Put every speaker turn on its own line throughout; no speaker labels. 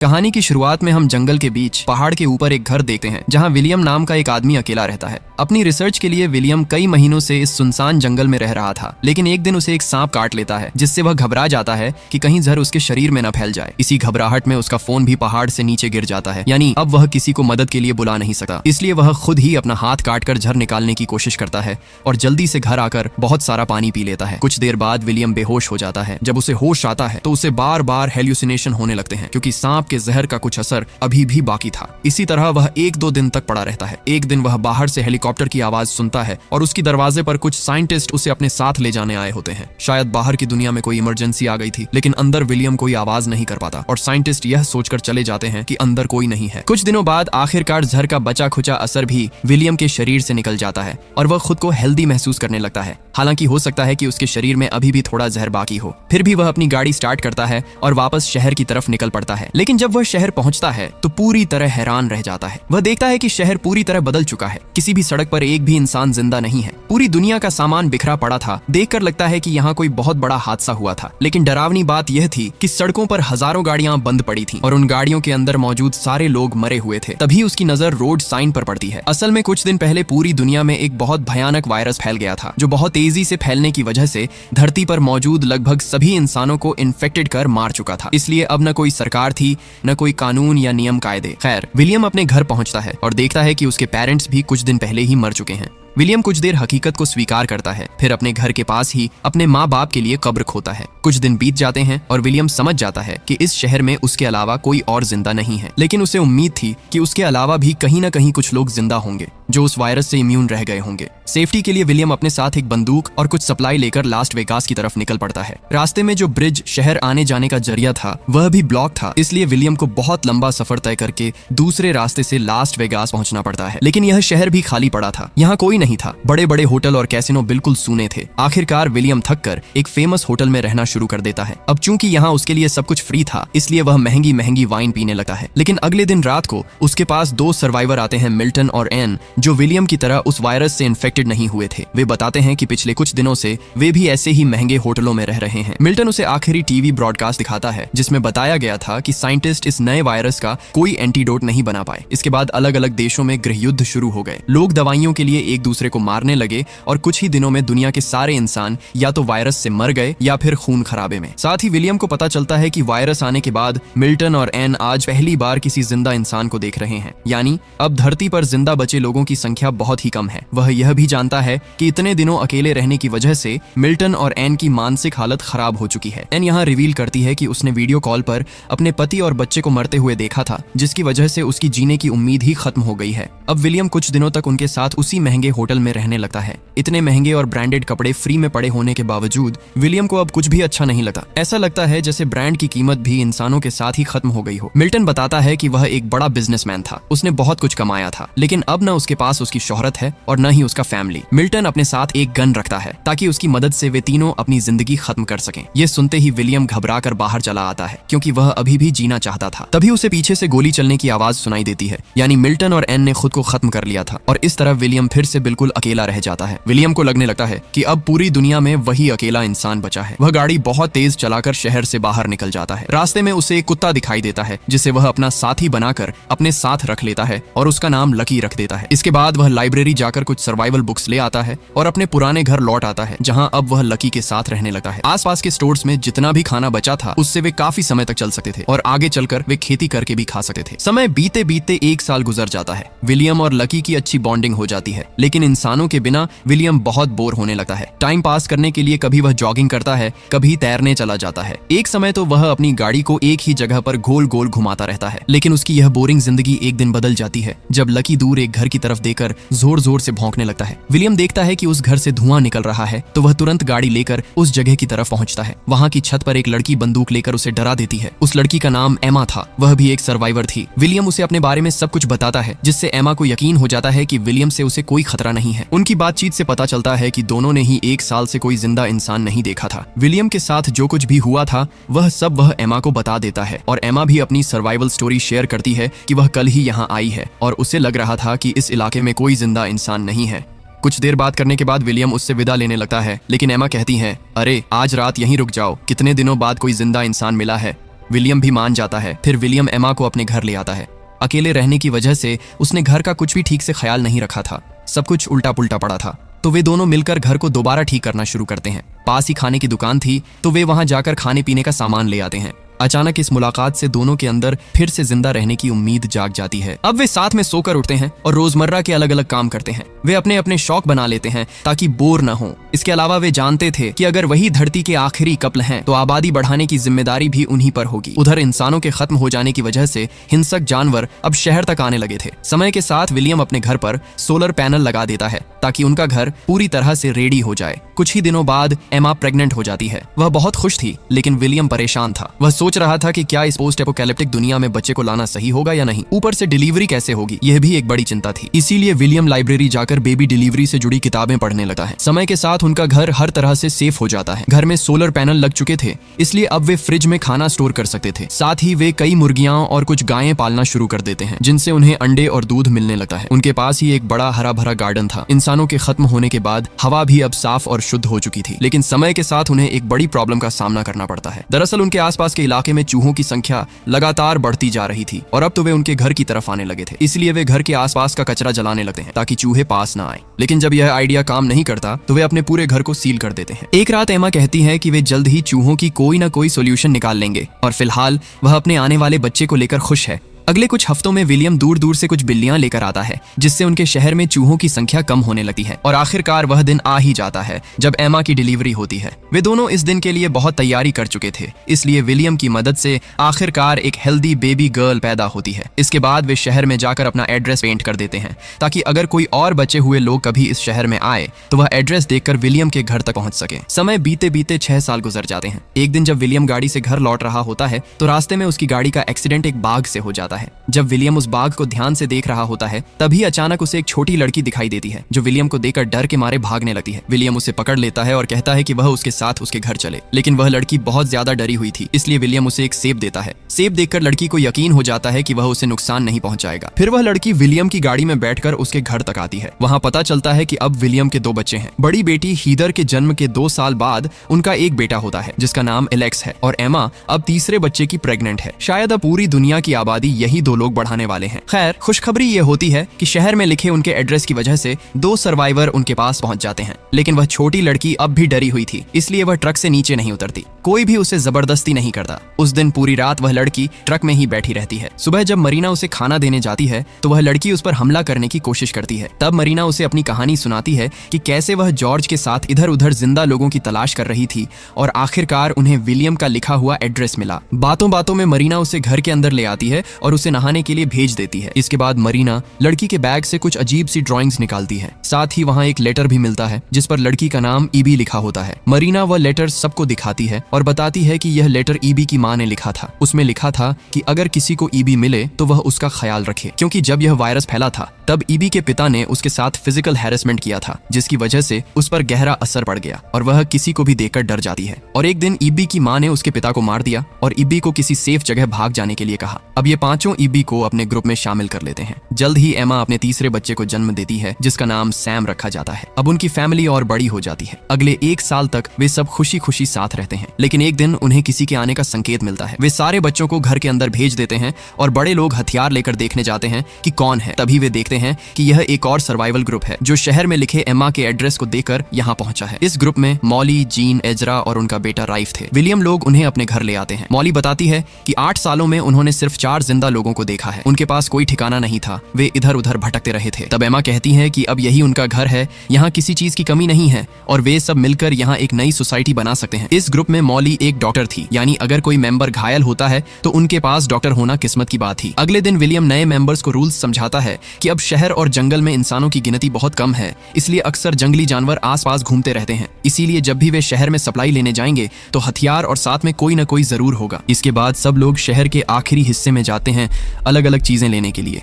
कहानी की शुरुआत में हम जंगल के बीच पहाड़ के ऊपर एक घर देखते हैं जहां विलियम नाम का एक आदमी अकेला रहता है। अपनी रिसर्च के लिए विलियम कई महीनों से इस सुनसान जंगल में रह रहा था, लेकिन एक दिन उसे एक सांप काट लेता है, जिससे वह घबरा जाता है कि कहीं जहर उसके शरीर में न फैल जाए। इसी घबराहट में उसका फोन भी पहाड़ से नीचे गिर जाता है, यानी अब वह किसी को मदद के लिए बुला नहीं सकता। इसलिए वह खुद ही अपना हाथ काट कर जहर निकालने की कोशिश करता है और जल्दी से घर आकर बहुत सारा पानी पी लेता है। कुछ देर बाद विलियम बेहोश हो जाता है। जब उसे होश आता है तो उसे बार बार हेल्यूसिनेशन होने लगते हैं, क्योंकि सांप के जहर का कुछ असर अभी भी बाकी था। इसी तरह वह 1-2 दिन तक पड़ा रहता है। एक दिन वह बाहर से हेलीकॉप्टर की आवाज सुनता है और उसकी दरवाजे पर कुछ साइंटिस्ट उसे अपने साथ ले जाने आए होते हैं। शायद बाहर की दुनिया में कोई इमरजेंसी आ गई थी, लेकिन अंदर विलियम कोई आवाज नहीं कर पाता और साइंटिस्ट यह सोचकर चले जाते हैं कि अंदर कोई नहीं है। कुछ दिनों बाद आखिरकार जहर का बचा खुचा असर भी विलियम के शरीर से निकल जाता है और वह खुद को हेल्दी महसूस करने लगता है। हालांकि हो सकता है कि उसके शरीर में अभी भी थोड़ा जहर बाकी हो। फिर भी वह अपनी गाड़ी स्टार्ट करता है और वापस शहर की तरफ निकल पड़ता है। लेकिन जब वह शहर पहुंचता है तो पूरी तरह हैरान रह जाता है। वह देखता है कि शहर पूरी तरह बदल चुका है। किसी भी सड़क पर एक भी इंसान जिंदा नहीं है। पूरी दुनिया का सामान बिखरा पड़ा था। देखकर लगता है कि यहाँ कोई बहुत बड़ा हादसा हुआ था। लेकिन डरावनी बात यह थी कि सड़कों पर हजारों गाड़ियां बंद पड़ी थीं और उन गाड़ियों के अंदर मौजूद सारे लोग मरे हुए थे। तभी उसकी नजर रोड साइन पर पड़ती है। असल में कुछ दिन पहले पूरी दुनिया में एक बहुत भयानक वायरस फैल गया था, जो बहुत तेजी से फैलने की वजह से धरती पर मौजूद लगभग सभी इंसानों को इन्फेक्टेड कर मार चुका था। इसलिए अब न कोई सरकार थी, न कोई कानून या नियम कायदे। खैर, विलियम अपने घर पहुंचता है और देखता है कि उसके पेरेंट्स भी कुछ दिन पहले ही मर चुके हैं। विलियम कुछ देर हकीकत को स्वीकार करता है, फिर अपने घर के पास ही अपने माँ बाप के लिए कब्र खोता है। कुछ दिन बीत जाते हैं और विलियम समझ जाता है कि इस शहर में उसके अलावा कोई और जिंदा नहीं है। लेकिन उसे उम्मीद थी कि उसके अलावा भी कहीं न कहीं कुछ लोग जिंदा होंगे जो उस वायरस से इम्यून रह गए होंगे। सेफ्टी के लिए विलियम अपने साथ एक बंदूक और कुछ सप्लाई लेकर लास्ट वेगास की तरफ निकल पड़ता है। रास्ते में जो ब्रिज शहर आने जाने का जरिया था वह भी ब्लॉक था, इसलिए विलियम को बहुत लंबा सफर तय करके दूसरे रास्ते से लास्ट वेगास पहुंचना पड़ता है। लेकिन यह शहर भी खाली पड़ा था। यहाँ कोई नहीं था। बड़े बड़े होटल और कैसीनो बिल्कुल सूने थे। आखिरकार विलियम थक कर एक फेमस होटल में रहना शुरू कर देता है। अब चूंकि यहाँ उसके लिए सब कुछ फ्री था, इसलिए वह महंगी महंगी वाइन पीने लगता है। लेकिन अगले दिन रात को उसके पास 2 सर्वाइवर आते हैं, मिल्टन और एन, जो विलियम की तरह उस वायरस से इन्फेक्टेड नहीं हुए थे। वे बताते हैं कि पिछले कुछ दिनों से वे भी ऐसे ही महंगे होटलों में रह रहे हैं। मिल्टन उसे आखिरी टीवी ब्रॉडकास्ट दिखाता है, जिसमें बताया गया था कि साइंटिस्ट इस नए वायरस का कोई एंटीडोट नहीं बना पाए। इसके बाद अलग अलग देशों में गृह युद्ध शुरू हो गए। लोग दवाइयों के लिए एक दूसरे को मारने लगे और कुछ ही दिनों में दुनिया के सारे इंसान या तो वायरस से मर गए या फिर खून खराबे में। साथ ही विलियम को पता चलता है कि वायरस आने के बाद मिल्टन और एन आज पहली बार किसी जिंदा इंसान को देख रहे हैं, यानी अब धरती पर जिंदा बचे लोगों की संख्या बहुत ही कम है। वह यह भी जानता है कि इतने दिनों अकेले रहने की वजह से मिल्टन और एन की मानसिक हालत खराब हो चुकी है। एन यहाँ रिवील करती है कि उसने वीडियो कॉल पर अपने पति और बच्चे को मरते हुए देखा था, जिसकी वजह से उसकी जीने की उम्मीद ही खत्म हो गई है। अब विलियम कुछ दिनों तक उनके साथ उसी महंगे होटल में रहने लगता है। इतने महंगे और ब्रांडेड कपड़े फ्री में पड़े होने के बावजूद विलियम को अब कुछ भी अच्छा नहीं लगता। ऐसा लगता है जैसे ब्रांड की कीमत भी इंसानों के साथ ही खत्म हो गई हो। मिल्टन बताता है कि वह एक बड़ा बिजनेसमैन था, उसने बहुत कुछ कमाया था, लेकिन अब न उसके पास उसकी शोहरत है और न ही उसका फैमिली। मिल्टन अपने साथ एक गन रखता है ताकि उसकी मदद से वे तीनों अपनी जिंदगी खत्म कर सकें। ये सुनते ही विलियम घबरा कर बाहर चला आता है, क्योंकि वह अभी भी जीना चाहता था। तभी उसे पीछे से गोली चलने की आवाज सुनाई देती है, यानी मिल्टन और एन ने खुद को खत्म कर लिया था और इस तरह विलियम फिर से बिल्कुल अकेला रह जाता है। विलियम को लगने लगता है कि अब पूरी दुनिया में वही अकेला इंसान बचा है। वह गाड़ी बहुत तेज चलाकर शहर से बाहर निकल जाता है। रास्ते में उसे एक कुत्ता दिखाई देता है, जिसे वह अपना साथी बनाकर अपने साथ रख लेता है और उसका नाम लकी रख देता है। इसके बाद वह लाइब्रेरी जाकर कुछ सर्वाइवल बुक्स ले आता है और अपने पुराने घर लौट आता है, जहां अब वह लकी के साथ रहने लगता है। आसपास के स्टोर्स में जितना भी खाना बचा था उससे वे काफी समय तक चल सकते थे और आगे चलकर वे खेती करके भी खा सकते थे। समय बीते बीते 1 साल गुजर जाता है। विलियम और लकी की अच्छी बॉन्डिंग हो जाती है, लेकिन इंसानों के बिना विलियम बहुत बोर होने लगता है। टाइम पास करने के लिए कभी वह जॉगिंग करता है, कभी तैरने चला जाता है। एक समय तो वह अपनी गाड़ी को एक ही जगह पर गोल गोल घुमाता रहता है। लेकिन उसकी यह बोरिंग जिंदगी एक दिन बदल जाती है, जब लकी दूर एक घर की तरफ देकर जोर जोर से भौंकने लगता है। विलियम देखता है कि उस घर से धुआं निकल रहा है, तो वह तुरंत गाड़ी लेकर उस जगह की तरफ पहुंचता है। वहां की छत पर एक लड़की बंदूक लेकर उसे डरा देती है। उस लड़की का नाम एमा था, वह भी एक सर्वाइवर थी। विलियम उसे अपने बारे में सब कुछ बताता है, जिससे एमा को यकीन हो जाता है कि विलियम से उसे कोई खतरा नहीं है। उनकी बातचीत से पता चलता है कि दोनों ने ही 1 साल से कोई जिंदा इंसान नहीं देखा था। विलियम के साथ जो कुछ भी हुआ था वह सब वह एमा को बता देता है और एमा भी अपनी सर्वाइवल स्टोरी शेयर करती है कि वह कल ही यहाँ आई है और उसे लग रहा था कि इस इलाके में कोई जिंदा इंसान नहीं है। कुछ देर बात करने के बाद विलियम उससे विदा लेने लगता है, लेकिन एमा कहती है, अरे आज रात यहीं रुक जाओ, कितने दिनों बाद कोई जिंदा इंसान मिला है। विलियम भी मान जाता है। फिर विलियम एमा को अपने घर ले आता है। अकेले रहने की वजह से उसने घर का कुछ भी ठीक से ख्याल नहीं रखा था, सब कुछ उल्टा पुल्टा पड़ा था। तो वे दोनों मिलकर घर को दोबारा ठीक करना शुरू करते हैं। पास ही खाने की दुकान थी, तो वे वहां जाकर खाने पीने का सामान ले आते हैं। अचानक इस मुलाकात से दोनों के अंदर फिर से जिंदा रहने की उम्मीद जाग जाती है। अब वे साथ में सोकर उठते हैं और रोजमर्रा के अलग अलग काम करते हैं। वे अपने अपने शौक बना लेते हैं ताकि बोर न हो। इसके अलावा वे जानते थे कि अगर वही धरती के आखिरी कपल हैं, तो आबादी बढ़ाने की जिम्मेदारी भी उन्हीं पर होगी। उधर इंसानों के खत्म हो जाने की वजह से हिंसक जानवर अब शहर तक आने लगे थे। समय के साथ विलियम अपने घर पर सोलर पैनल लगा देता है ताकि उनका घर पूरी तरह से रेडी हो जाए। कुछ ही दिनों बाद एमा प्रेग्नेंट हो जाती है। वह बहुत खुश थी, लेकिन विलियम परेशान था। वह सोच रहा था कि क्या इस पोस्ट एपोकैलिप्टिक दुनिया में बच्चे को लाना सही होगा या नहीं। ऊपर से डिलीवरी कैसे होगी, यह भी एक बड़ी चिंता थी। इसीलिए विलियम लाइब्रेरी जाकर बेबी डिलीवरी से जुड़ी किताबें पढ़ने लगा है। समय के साथ उनका घर हर तरह से सेफ हो जाता है। घर में सोलर पैनल लग चुके थे, इसलिए अब वे फ्रिज में खाना स्टोर कर सकते थे। साथ ही वे कई मुर्गियां और कुछ गायें पालना शुरू कर देते हैं, जिनसे उन्हें अंडे और दूध मिलने लगता है। उनके पास ही एक बड़ा हरा भरा गार्डन था। इंसानों के खत्म होने के बाद हवा भी अब साफ और शुद्ध हो चुकी थी, लेकिन समय के साथ उन्हें एक बड़ी प्रॉब्लम का सामना करना पड़ता है। दरअसल उनके आसपास के इलाके में चूहों की संख्या लगातार बढ़ती जा रही थी और अब तो वे उनके घर की तरफ आने लगे थे। इसलिए वे घर के आसपास का कचरा जलाने लगते हैं ताकि चूहे पास ना आए। लेकिन जब यह आइडिया काम नहीं करता, तो वे अपने पूरे घर को सील कर देते हैं। एक रात एमा कहती है कि वे जल्द ही चूहों की कोई ना कोई सोल्यूशन निकाल लेंगे और फिलहाल वह अपने आने वाले बच्चे को लेकर खुश है। अगले कुछ हफ्तों में विलियम दूर दूर से कुछ बिल्लियां लेकर आता है, जिससे उनके शहर में चूहों की संख्या कम होने लगती है। और आखिरकार वह दिन आ ही जाता है जब एमा की डिलीवरी होती है। वे दोनों इस दिन के लिए बहुत तैयारी कर चुके थे, इसलिए विलियम की मदद से आखिरकार एक हेल्दी बेबी गर्ल पैदा होती है। इसके बाद वे शहर में जाकर अपना एड्रेस पेंट कर देते हैं ताकि अगर कोई और बचे हुए लोग कभी इस शहर में आए तो वह एड्रेस देखकर विलियम के घर तक पहुंच सके। समय बीते बीते 6 साल गुजर जाते हैं। एक दिन जब विलियम गाड़ी से घर लौट रहा होता है, तो रास्ते में उसकी गाड़ी का एक्सीडेंट एक बाघ से हो जाता है। जब विलियम उस बाघ को ध्यान से देख रहा होता है, तभी अचानक उसे एक छोटी लड़की दिखाई देती है, जो विलियम को देखकर डर के मारे भागने लगती है। विलियम उसे पकड़ लेता है और कहता है कि वह उसके साथ उसके घर चले, लेकिन वह लड़की बहुत ज्यादा डरी हुई थी, इसलिए विलियम उसे एक सेब देता है। सेब देखकर लड़की को यकीन हो जाता है कि वह उसे नुकसान नहीं पहुंचाएगा। फिर वह लड़की विलियम की गाड़ी में बैठकर उसके घर तक आती है। वहां पता चलता है कि अब विलियम के 2 बच्चे हैं। बड़ी बेटी हीदर के जन्म के 2 साल बाद उनका एक बेटा होता है, जिसका नाम एलेक्स है, और एमा अब तीसरे बच्चे की प्रेग्नेंट है। शायद अब पूरी दुनिया की आबादी यही 2 लोग बढ़ाने वाले हैं। खैर, खुशखबरी ये होती है कि शहर में लिखे उनके एड्रेस की वजह से 2 सर्वाइवर उनके पास पहुंच जाते हैं। लेकिन वह छोटी लड़की अब भी डरी हुई थी, इसलिए वह ट्रक से नीचे नहीं उतरती। कोई भी उसे जबरदस्ती नहीं करता। उस दिन पूरी रात वह लड़की ट्रक में ही बैठी रहती है। सुबह जब मरीना उसे खाना देने जाती है, तो वह लड़की उस पर हमला करने की कोशिश करती है। तब मरीना उसे अपनी कहानी सुनाती है कि कैसे वह जॉर्ज के साथ इधर उधर जिंदा लोगों की तलाश कर रही थी और आखिरकार उन्हें विलियम का लिखा हुआ एड्रेस मिला। बातों बातों में मरीना उसे घर के अंदर ले आती है और उसे नहाने के लिए भेज देती है। इसके बाद मरीना लड़की के बैग से कुछ अजीब सी ड्राइंग्स निकालती है। साथ ही वहाँ एक लेटर भी मिलता है, जिस पर लड़की का नाम ईबी लिखा होता है। मरीना वह लेटर सबको दिखाती है और बताती है कि यह लेटर ईबी की माँ ने लिखा था। उसमें लिखा था कि अगर किसी को ईबी मिले तो वह उसका ख्याल रखे, क्योंकि जब यह वायरस फैला था तब ईबी के पिता ने उसके साथ फिजिकल हैरेसमेंट किया था, जिसकी वजह से उस पर गहरा असर पड़ गया और वह किसी को भी देखकर डर जाती है। और एक दिन ईबी की माँ ने उसके पिता को मार दिया और ईबी को किसी सेफ जगह भाग जाने के लिए कहा। अब ये 5 ईबी को अपने ग्रुप में शामिल कर लेते हैं। जल्द ही एमा अपने तीसरे बच्चे को जन्म देती है, जिसका नाम सैम रखा जाता है। अब उनकी फैमिली और बड़ी हो जाती है। अगले 1 साल तक वे सब खुशी खुशी साथ रहते हैं, लेकिन एक दिन उन्हें किसी के आने का संकेत मिलता है। वे सारे बच्चों को घर के अंदर भेज देते हैं और बड़े लोग हथियार लेकर देखने जाते हैं कि कौन है। तभी वे देखते हैं कि यह एक और सर्वाइवल ग्रुप है, जो शहर में लिखे एमा के एड्रेस को देखकर यहाँ पहुंचा है। इस ग्रुप में मॉली, जीन, एजरा और उनका बेटा राइफ थे। विलियम लोग उन्हें अपने घर ले आते हैं। मॉली बताती है कि 8 सालों में उन्होंने सिर्फ 4 जिंदा लोगों को देखा है। उनके पास कोई ठिकाना नहीं था, वे इधर उधर भटकते रहे थे। तब एमा कहती है कि अब यही उनका घर है, यहाँ किसी चीज की कमी नहीं है और वे सब मिलकर यहाँ एक नई सोसाइटी बना सकते हैं। इस ग्रुप में मॉली एक डॉक्टर थी, यानी अगर कोई मेंबर घायल होता है तो उनके पास डॉक्टर होना किस्मत की बात थी। अगले दिन विलियम नए मेंबर्स को रूल्स समझाता है कि अब शहर और जंगल में इंसानों की गिनती बहुत कम है, इसलिए अक्सर जंगली जानवर आसपास घूमते रहते हैं। इसीलिए जब भी वे शहर में सप्लाई लेने जाएंगे तो हथियार और साथ में कोई न कोई जरूर होगा। इसके बाद सब लोग शहर के आखिरी हिस्से में जाते हैं अलग अलग चीजें लेने के लिए।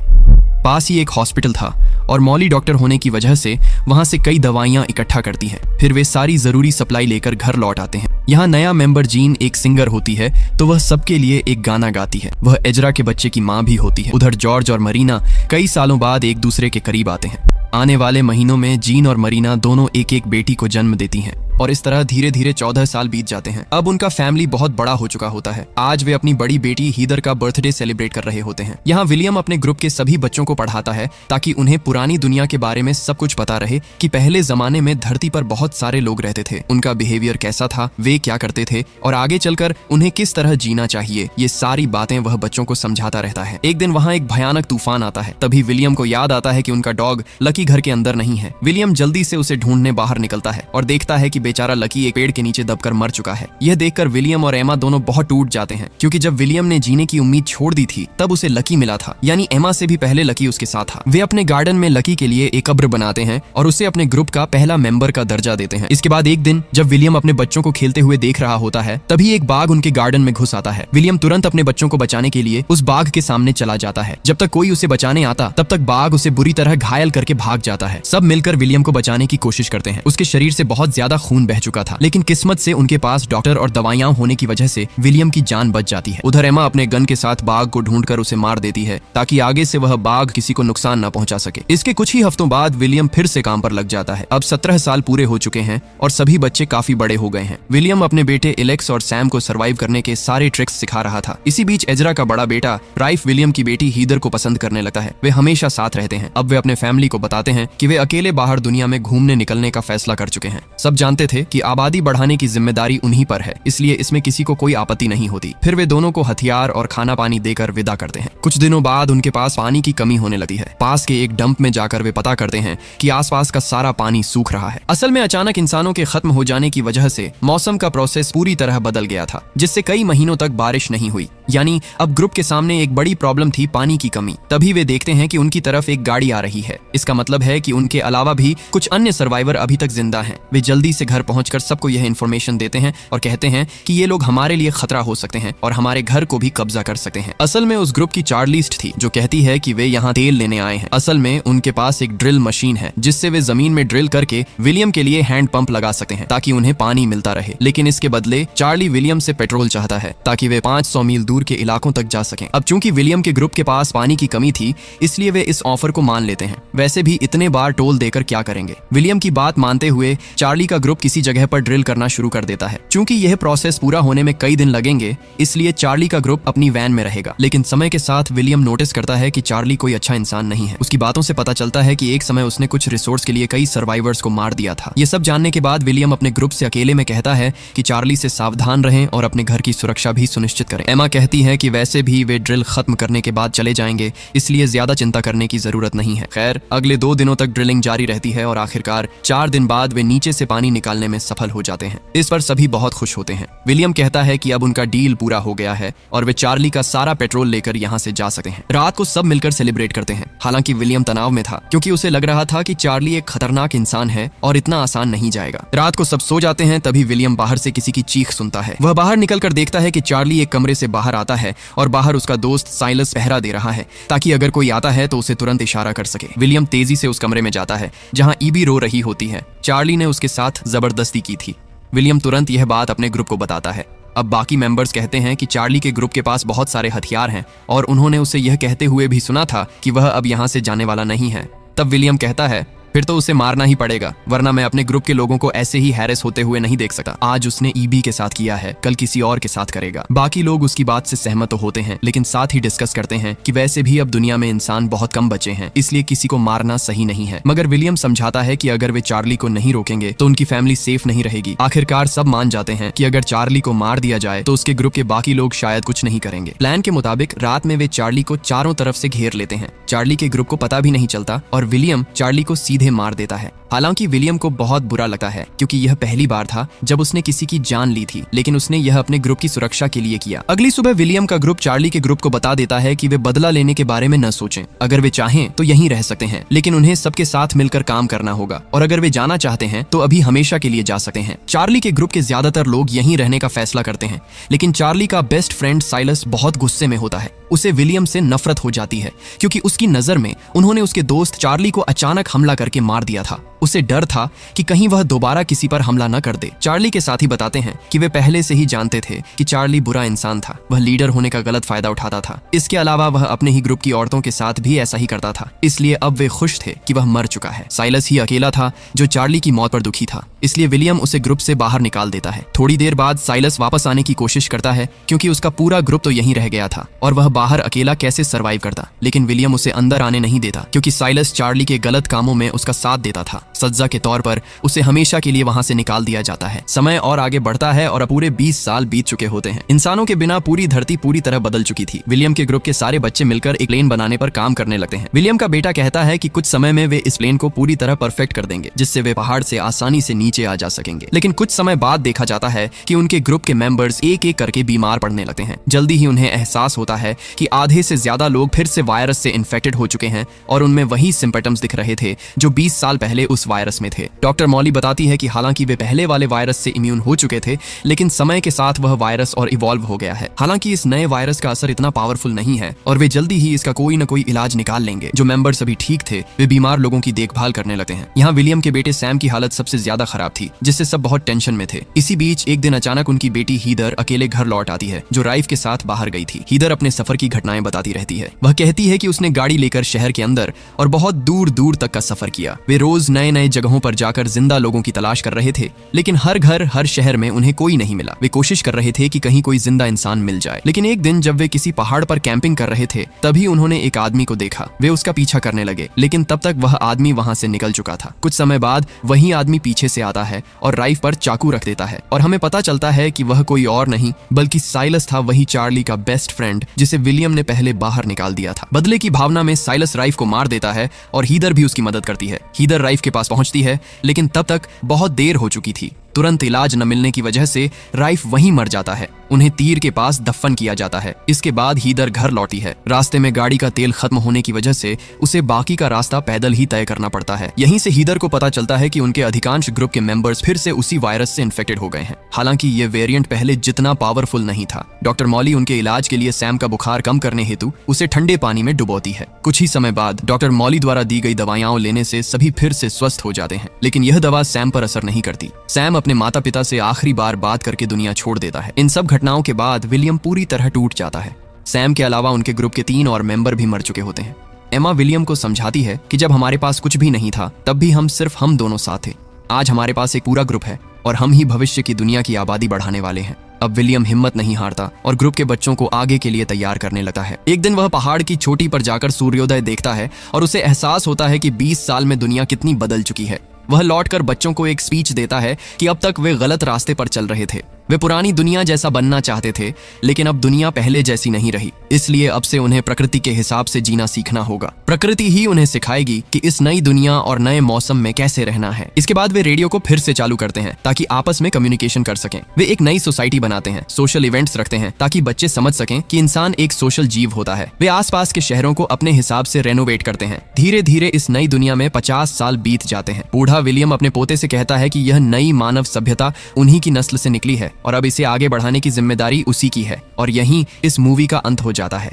पास ही एक हॉस्पिटल था और मॉली डॉक्टर होने की वजह से वहां से कई दवाइयां इकट्ठा करती है। फिर वे सारी जरूरी सप्लाई लेकर घर लौट आते हैं। यहाँ नया मेंबर जीन एक सिंगर होती है, तो वह सबके लिए एक गाना गाती है। वह एजरा के बच्चे की माँ भी होती है। उधर जॉर्ज और मरीना कई सालों बाद एक दूसरे के करीब आते हैं। आने वाले महीनों में जीन और मरीना दोनों एक एक बेटी को जन्म देती हैं। और इस तरह धीरे धीरे 14 साल बीत जाते हैं। अब उनका फैमिली बहुत बड़ा हो चुका होता है। आज वे अपनी बड़ी बेटी हीदर का बर्थडे सेलिब्रेट कर रहे होते हैं। यहाँ विलियम अपने ग्रुप के सभी बच्चों को पढ़ाता है ताकि उन्हें पुरानी दुनिया के बारे में सब कुछ पता रहे कि पहले जमाने में धरती पर बहुत सारे लोग रहते थे, उनका बिहेवियर कैसा था, वे क्या करते थे और आगे चलकर उन्हें किस तरह जीना चाहिए। ये सारी बातें वह बच्चों को समझाता रहता है। एक दिन वहाँ एक भयानक तूफान आता है। तभी विलियम को याद आता है कि उनका डॉग लकी घर के अंदर नहीं है। विलियम जल्दी से उसे ढूंढने बाहर निकलता है और देखता है कि बेचारा लकी एक पेड़ के नीचे दबकर मर चुका है। यह देखकर विलियम और एमा दोनों बहुत टूट जाते हैं, क्योंकि जब विलियम ने जीने की उम्मीद छोड़ दी थी तब उसे लकी मिला था, यानी एमा से भी पहले लकी उसके साथ था। वे अपने गार्डन में लकी के लिए एक कब्र बनाते हैं और उसे अपने ग्रुप का पहला मेंबर का दर्जा देते हैं। इसके बाद एक दिन जब विलियम अपने बच्चों को खेलते हुए देख रहा होता है, तभी एक बाघ उनके गार्डन में घुस आता है। विलियम तुरंत अपने बच्चों को बचाने के लिए उस बाघ के सामने चला जाता है। जब तक कोई उसे बचाने आता तब तक बाघ उसे बुरी तरह घायल करके भाग जाता है। सब मिलकर विलियम को बचाने की कोशिश करते हैं। उसके शरीर से बहुत ज्यादा खून बह चुका था, लेकिन किस्मत से उनके पास डॉक्टर और दवाइयां होने की वजह से विलियम की जान बच जाती है। उधर एमा अपने गन के साथ बाघ को ढूंढकर उसे मार देती है ताकि आगे से वह बाघ किसी को नुकसान न पहुंचा सके। इसके कुछ ही हफ्तों बाद विलियम फिर से काम पर लग जाता है। अब 17 साल पूरे हो चुके हैं और सभी बच्चे काफी बड़े हो गए हैं। विलियम अपने बेटे एलेक्स और सैम को सर्वाइव करने के सारे ट्रिक्स सिखा रहा था। इसी बीच एजरा का बड़ा बेटा राइफ विलियम की बेटी हीदर को पसंद करने लगता है। वे हमेशा साथ रहते हैं। अब वे अपने फैमिली को बताते हैं कि वे अकेले बाहर दुनिया में घूमने निकलने का फैसला कर चुके हैं। सब जानते थे कि आबादी बढ़ाने की जिम्मेदारी उन्हीं पर है, इसलिए इसमें किसी को कोई आपत्ति नहीं होती। फिर वे दोनों को हथियार और खाना पानी देकर विदा करते हैं। कुछ दिनों बाद उनके पास पानी की कमी होने लगती है। पास के एक डंप में जाकर वे पता करते हैं कि आसपास का सारा पानी सूख रहा है। असल में अचानक इंसानों के खत्म हो जाने की वजह से मौसम का प्रोसेस पूरी तरह बदल गया था, जिससे कई महीनों तक बारिश नहीं हुई। यानी अब ग्रुप के सामने एक बड़ी प्रॉब्लम थी, पानी की कमी। तभी वे देखते हैं कि उनकी तरफ एक गाड़ी आ रही है। इसका मतलब है कि उनके अलावा भी कुछ अन्य सर्वाइवर अभी तक जिंदा हैं। वे जल्दी से घर पहुंचकर सबको यह इन्फॉर्मेशन देते हैं और कहते हैं कि ये लोग हमारे लिए खतरा हो सकते हैं और हमारे घर को भी कब्जा कर सकते हैं। असल में उस ग्रुप की चार्लिस्ट थी जो कहती है कि वे यहाँ तेल लेने आए हैं। असल में उनके पास एक ड्रिल मशीन है जिससे वे जमीन में ड्रिल करके विलियम के लिए हैंड पंप लगा सकते हैं ताकि उन्हें पानी मिलता रहे। लेकिन इसके बदले चार्ली विलियम से पेट्रोल चाहता है ताकि वे 500 मील दूर के इलाकों तक जा सकें। अब चूंकि विलियम के ग्रुप के पास पानी की कमी थी, इसलिए वे इस ऑफर को मान लेते हैं। वैसे भी इतने बार टोल देकर क्या करेंगे। विलियम की बात मानते हुए चार्ली का ग्रुप किसी जगह पर ड्रिल करना शुरू कर देता है। चूंकि यह प्रोसेस पूरा होने में कई दिन लगेंगे, इसलिए चार्ली का ग्रुप अपनी वैन में रहेगा। लेकिन समय के साथ विलियम नोटिस करता है कि चार्ली कोई अच्छा इंसान नहीं है। उसकी बातों से पता चलता है कि एक समय उसने कुछ रिसोर्स के लिए कई सर्वाइवर्स को मार दिया था। ये सब जानने के बाद विलियम अपने ग्रुप से अकेले में कहता है कि चार्ली से सावधान रहें और अपने घर की सुरक्षा भी सुनिश्चित करें। एमा कहती है कि वैसे भी वे ड्रिल खत्म करने के बाद चले जाएंगे, इसलिए ज्यादा चिंता करने की जरूरत नहीं है। खैर, अगले 2 दिनों तक ड्रिलिंग जारी रहती है और आखिरकार 4 दिन बाद वे नीचे से पानी निकालने में सफल हो जाते हैं। इस पर सभी बहुत खुश होते हैं। विलियम कहता है कि अब उनका डील पूरा हो गया है और वे चार्ली का सारा पेट्रोल लेकर यहाँ से जा सकते हैं। रात को सब मिलकर सेलिब्रेट करते हैं। हालांकि विलियम तनाव में था, क्योंकि उसे लग रहा था कि चार्ली एक खतरनाक इंसान है और इतना आसान नहीं जाएगा। रात को सब सो जाते हैं, तभी विलियम बाहर से किसी की चीख सुनता है। वह बाहर निकलकर देखता है कि चार्ली एक कमरे से बाहर आता है और बाहर उसका दोस्त साइलस पहरा दे रहा है ताकि अगर कोई आता है तो उसे तुरंत इशारा कर सके। विलियम तेजी से उस कमरे में जाता है जहां ईबी रो रही होती है। चार्ली ने उसके साथ जबरदस्ती की थी। विलियम तुरंत यह बात अपने ग्रुप को बताता है। अब बाकी मेंबर्स कहते हैं कि चार्ली के ग्रुप के पास बहुत सारे हथियार हैं और उन्होंने उसे यह कहते हुए भी सुना था कि वह अब यहाँ से जाने वाला नहीं है। तब विलियम कहता है, फिर तो उसे मारना ही पड़ेगा, वरना मैं अपने ग्रुप के लोगों को ऐसे ही हैरेस होते हुए नहीं देख सकता। आज उसने ईबी के साथ किया है, कल किसी और के साथ करेगा। बाकी लोग उसकी बात से सहमत तो होते हैं, लेकिन साथ ही डिस्कस करते हैं कि वैसे भी अब दुनिया में इंसान बहुत कम बचे हैं, इसलिए किसी को मारना सही नहीं है। मगर विलियम समझाता है कि अगर वे चार्ली को नहीं रोकेंगे तो उनकी फैमिली सेफ नहीं रहेगी। आखिरकार सब मान जाते हैं कि अगर चार्ली को मार दिया जाए तो उसके ग्रुप के बाकी लोग शायद कुछ नहीं करेंगे। प्लान के मुताबिक रात में वे चार्ली को चारों तरफ से घेर लेते हैं। चार्ली के ग्रुप को पता भी नहीं चलता और विलियम चार्ली को सीधे मार देता है। हालांकि विलियम को बहुत बुरा लगता है, क्योंकि यह पहली बार था जब उसने किसी की जान ली थी, लेकिन उसने यह अपने ग्रुप की सुरक्षा के लिए किया। अगली सुबह विलियम का ग्रुप चार्ली के ग्रुप को बता देता है कि वे बदला लेने के बारे में न सोचें। अगर वे चाहें तो यहीं रह सकते हैं, लेकिन उन्हें सबके साथ मिलकर काम करना होगा, और अगर वे जाना चाहते हैं तो अभी हमेशा के लिए जा सकते हैं। चार्ली के ग्रुप के ज्यादातर लोग यहीं रहने का फैसला करते हैं, लेकिन चार्ली का बेस्ट फ्रेंड साइलस बहुत गुस्से में होता है। उसे विलियम से नफरत हो जाती है, क्योंकि उसकी नजर में उन्होंने उसके दोस्त चार्ली को अचानक हमला करके मार दिया था। उसे डर था कि कहीं वह दोबारा किसी पर हमला न कर दे। चार्ली के साथी बताते हैं कि वे पहले से ही जानते थे कि चार्ली बुरा इंसान था, वह लीडर होने का गलत फायदा उठाता था। इसके अलावा वह अपने ही ग्रुप की औरतों के साथ भी ऐसा ही करता था, इसलिए अब वे खुश थे कि वह मर चुका है। साइलस ही अकेला था जो चार्ली की मौत पर दुखी था, इसलिए विलियम उसे ग्रुप से बाहर निकाल देता है। थोड़ी देर बाद साइलस वापस आने की कोशिश करता है क्योंकि उसका पूरा ग्रुप तो यहीं रह गया था और वह बाहर अकेला कैसे सरवाइव करता, लेकिन विलियम उसे अंदर आने नहीं देता क्योंकि साइलस चार्ली के गलत कामों में उसका साथ देता था। सजा के तौर पर उसे हमेशा के लिए वहां से निकाल दिया जाता है। समय और आगे बढ़ता है और पूरे 20 साल बीत चुके होते हैं। इंसानों के बिना पूरी धरती पूरी तरह बदल चुकी थी। विलियम के ग्रुप के सारे बच्चे मिलकर एक प्लेन बनाने पर काम करने लगते हैं। विलियम का बेटा कहता है कि कुछ समय में वे इस प्लेन को पूरी तरह परफेक्ट कर देंगे जिससे वे पहाड़ से आसानी से नीचे आ जा सकेंगे। लेकिन कुछ समय बाद देखा जाता है कि उनके ग्रुप के मेंबर्स एक एक करके बीमार पड़ने लगते हैं। जल्दी ही उन्हें एहसास होता है कि आधे से ज्यादा लोग फिर से वायरस से इन्फेक्टेड हो चुके हैं और उनमें वही सिम्पटम्स दिख रहे थे जो 20 साल पहले उस वायरस में थे। डॉक्टर मॉली बताती है कि हालांकि वे पहले वाले वायरस से इम्यून हो चुके थे, लेकिन समय के साथ वह वायरस और इवॉल्व हो गया है। हालांकि इस नए वायरस का असर इतना पावरफुल नहीं है और वे जल्दी ही इसका कोई न कोई इलाज निकाल लेंगे। जो मेंबर्स अभी ठीक थे वे बीमार लोगों की देखभाल करने लगते हैं। यहाँ विलियम के बेटे सैम की हालत सबसे ज्यादा खराब थी, जिससे सब बहुत टेंशन में थे। इसी बीच एक दिन अचानक उनकी बेटी हीदर अकेले घर लौट आती है जो राइफ के साथ बाहर गई थी। हीदर अपने सफर की घटनाएं बताती रहती है। वह कहती है कि उसने गाड़ी लेकर शहर के अंदर और बहुत दूर दूर तक का सफर किया। वे रोज नए नए जगहों पर जाकर जिंदा लोगों की तलाश कर रहे थे, लेकिन हर घर हर शहर में उन्हें कोई नहीं मिला। वे कोशिश कर रहे थे कि कहीं कोई जिंदा इंसान मिल जाए। लेकिन एक दिन जब वे किसी पहाड़ पर कैंपिंग कर रहे थे तभी उन्होंने एक आदमी को देखा। वे उसका पीछा करने लगे, लेकिन तब तक वह आदमी वहां से निकल चुका था। कुछ समय बाद वही आदमी पीछे से आता है और राइफ पर चाकू रख देता है और हमें पता चलता है कि वह कोई और नहीं बल्कि साइलस था, वही चार्ली का बेस्ट फ्रेंड जिसे विलियम ने पहले बाहर निकाल दिया था। बदले की भावना में साइलस राइफ को मार देता है और हीदर भी उसकी मदद करती है। हीदर राइफ के पास पहुंचती है, लेकिन तब तक बहुत देर हो चुकी थी। तुरंत इलाज न मिलने की वजह से राइफ वहीं मर जाता है। उन्हें तीर के पास दफन किया जाता है। इसके बाद हीदर घर लौटी है। रास्ते में गाड़ी का तेल खत्म होने की वजह से उसे बाकी का रास्ता पैदल ही तय करना पड़ता है। यहीं से हीदर को पता चलता है कि उनके अधिकांश ग्रुप के मेंबर्स फिर से उसी वायरस से इन्फेक्टेड हो गए हैं। हालांकि ये वेरिएंट पहले जितना पावरफुल नहीं था। डॉक्टर मॉली उनके इलाज के लिए सैम का बुखार कम करने हेतु उसे ठंडे पानी में डुबोती है। कुछ ही समय बाद डॉक्टर मॉली द्वारा दी गई दवाइयां लेने से सभी फिर से स्वस्थ हो जाते हैं, लेकिन यह दवा सैम पर असर नहीं करती। सैम अपने माता पिता से आखिरी बार बात करके दुनिया छोड़ देता है। इन सब घटनाओं के बाद विलियम पूरी तरह टूट जाता है। सैम के अलावा उनके ग्रुप के 3 और मेंबर भी मर चुके होते हैं। एमा विलियम को समझाती है कि जब हमारे पास कुछ भी नहीं था तब भी हम सिर्फ हम दोनों साथ थे। आज हमारे पास एक पूरा ग्रुप है और हम ही भविष्य की दुनिया की आबादी बढ़ाने वाले हैं। अब विलियम हिम्मत नहीं हारता और ग्रुप के बच्चों को आगे के लिए तैयार करने लगता है। एक दिन वह पहाड़ की चोटी पर जाकर सूर्योदय देखता है और उसे एहसास होता है कि 20 साल में दुनिया कितनी बदल चुकी है। वह लौटकर बच्चों को एक स्पीच देता है कि अब तक वे गलत रास्ते पर चल रहे थे। वे पुरानी दुनिया जैसा बनना चाहते थे, लेकिन अब दुनिया पहले जैसी नहीं रही। इसलिए अब से उन्हें प्रकृति के हिसाब से जीना सीखना होगा। प्रकृति ही उन्हें सिखाएगी कि इस नई दुनिया और नए मौसम में कैसे रहना है। इसके बाद वे रेडियो को फिर से चालू करते हैं ताकि आपस में कम्युनिकेशन कर सकें। वे एक नई सोसाइटी बनाते हैं, सोशल इवेंट्स रखते हैं ताकि बच्चे समझ सकें कि इंसान एक सोशल जीव होता है। वे आसपास के शहरों को अपने हिसाब से रेनोवेट करते हैं। धीरे धीरे इस नई दुनिया में 50 साल बीत जाते हैं। बूढ़ा विलियम अपने पोते से कहता है कि यह नई मानव सभ्यता उन्हीं की नस्ल से निकली है और अब इसे आगे बढ़ाने की जिम्मेदारी उसी की है। और यहीं इस मूवी का अंत हो जाता है।